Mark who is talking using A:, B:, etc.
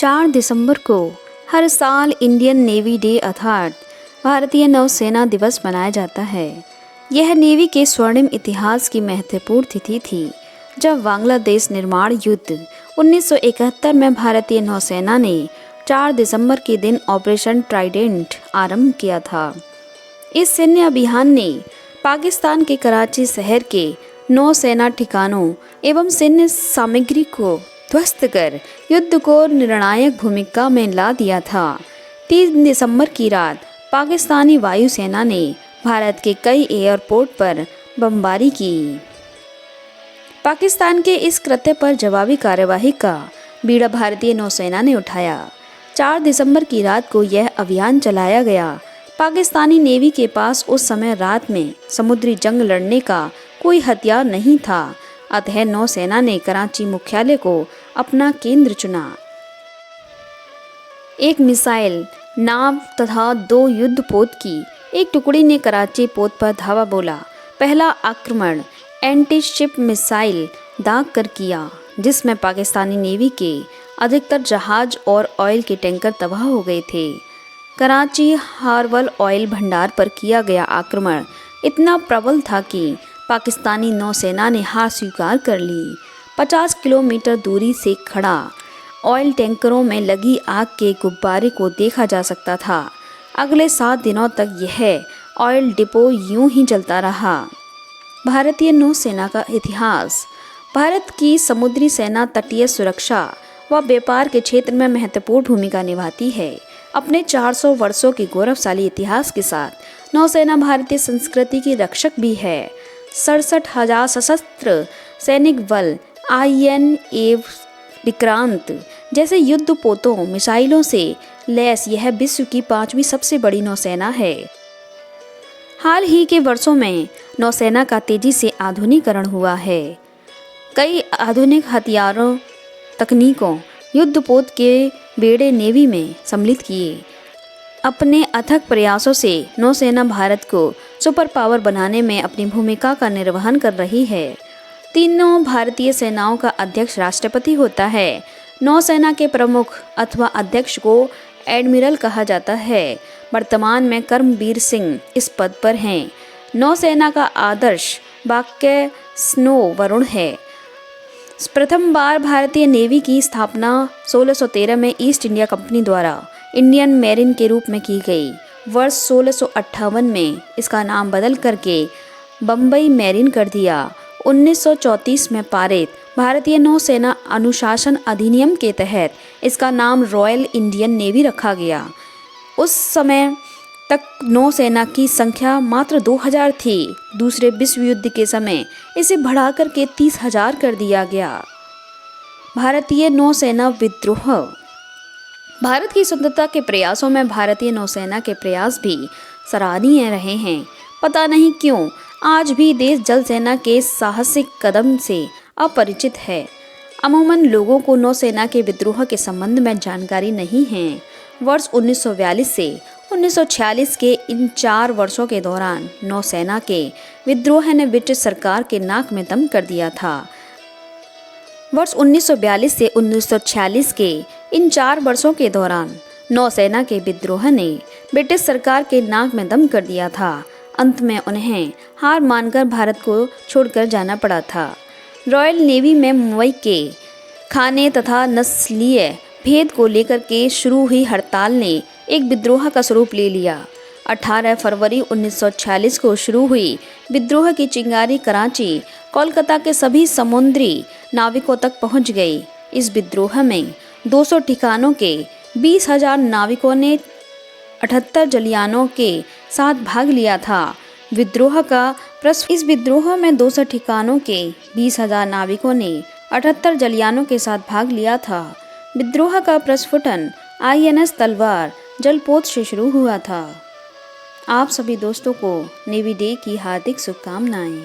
A: 4 दिसंबर को हर साल Indian navy day अर्थात भारतीय नौसेना दिवस मनाया जाता है। यह नेवी के स्वर्णिम इतिहास की महत्वपूर्ण तिथि थी, जब बांग्लादेश निर्माण युद्ध 1971 में भारतीय नौसेना ने 4 दिसंबर के दिन ऑपरेशन ट्राइडेंट आरंभ किया था। इस सैन्य अभियान ने पाकिस्तान के कराची शहर के नौसेना ठिकानों एवं सैन्य सामग्री को ध्वस्त कर युद्ध को निर्णायक भूमिका में ला दिया था। 3 दिसंबर की रात पाकिस्तानी वायुसेना ने भारत के कई एयरपोर्ट पर बमबारी की। पाकिस्तान के इस कृत्य पर जवाबी कार्यवाही का बीड़ा भारतीय नौसेना ने उठाया। 4 दिसंबर की रात को यह अभियान चलाया गया। पाकिस्तानी नेवी के पास उस समय रात में समुद्री जंग लड़ने का कोई हथियार नहीं था, अतः नौसेना ने कराची मुख्यालय को अपना केंद्र चुना। एक मिसाइल नाव तथा 2 युद्धपोत की एक टुकड़ी ने कराची पोत पर धावा बोला। पहला आक्रमण एंटी शिप मिसाइल दाग कर किया, जिसमें पाकिस्तानी नेवी के अधिकतर जहाज और ऑयल के टैंकर तबाह हो गए थे। कराची हार्बर ऑयल भंडार पर किया गया आक्रमण इतना प्रबल था कि पाकिस्तानी नौसेना ने हार स्वीकार कर ली। 50 किलोमीटर दूरी से खड़ा ऑयल टैंकरों में लगी आग के गुब्बारे को देखा जा सकता था। अगले 7 दिनों तक यह ऑयल डिपो यूं ही जलता रहा। भारतीय नौसेना का इतिहास। भारत की समुद्री सेना तटीय सुरक्षा व व्यापार के क्षेत्र में महत्वपूर्ण भूमिका निभाती है। अपने 400 वर्षों के गौरवशाली इतिहास के साथ नौसेना भारतीय संस्कृति की रक्षक भी है। 67,000 सशस्त्र सैनिक बल, INA विक्रांत जैसे युद्धपोतों मिसाइलों से लैस यह विश्व की 5वीं सबसे बड़ी नौसेना है। हाल ही के वर्षों में नौसेना का तेजी से आधुनिकीकरण हुआ है। कई आधुनिक हथियारों, तकनीकों, युद्धपोत के बेड़े नेवी में सम्मिलित किए। अपने अथक प्रयासों से नौसेना भारत को सुपर पावर बनाने में अपनी भूमिका का निर्वहन कर रही है। तीनों भारतीय सेनाओं का अध्यक्ष राष्ट्रपति होता है। नौसेना के प्रमुख अथवा अध्यक्ष को एडमिरल कहा जाता है। वर्तमान में कर्मवीर सिंह इस पद पर हैं। नौसेना का आदर्श वाक्य स्नो वरुण है। प्रथम बार भारतीय नेवी की स्थापना 1613 में ईस्ट इंडिया कंपनी द्वारा इंडियन मैरीन के रूप में की गई। वर्ष 1658 में इसका नाम बदल करके बम्बई मैरीन कर दिया। 1934 में पारित भारतीय नौसेना अनुशासन अधिनियम के तहत इसका नाम रॉयल इंडियन नेवी रखा गया। उस समय तक नौसेना की संख्या मात्र 2000 थी। दूसरे विश्व युद्ध के समय इसे बढ़ाकर के 30,000 कर दिया गया। भारतीय नौसेना विद्रोह। भारत की स्वतंत्रता के प्रयासों में भारतीय नौसेना के प्रयास भी सराहनीय रहे हैं। पता नहीं क्यों आज भी देश जल सेना के साहसिक कदम से अपरिचित है। अमूमन लोगों को नौसेना के विद्रोह के संबंध में जानकारी नहीं है। वर्ष 1942 से 1946 के इन 4 वर्षों के दौरान नौसेना के विद्रोह ने ब्रिटिश सरकार के नाक में दम कर दिया था। वर्ष 1942 से 1946 के इन 4 वर्षों के दौरान नौसेना के विद्रोह ने ब्रिटिश सरकार के नाक में दम कर दिया था। अंत में उन्हें हार मानकर भारत को छोड़कर जाना पड़ा था। रॉयल नेवी में मुंबई के खाने तथा नस्लीय भेद को लेकर के शुरू हुई हड़ताल ने एक विद्रोह का स्वरूप ले लिया। 18 फरवरी 1946 को शुरू हुई विद्रोह की चिंगारी कराची, कोलकाता के सभी समुद्री नाविकों तक पहुंच गई। इस विद्रोह में 200 ठिकानों के 20,000 नाविकों ने 78 जलयानों के साथ भाग लिया था। इस विद्रोह में 200 ठिकानों के 20,000 नाविकों ने 78 जलयानों के साथ भाग लिया था। विद्रोह का प्रस्फुटन INS तलवार जलपोत से शुरू हुआ था। आप सभी दोस्तों को नेवी डे की हार्दिक शुभकामनाएं।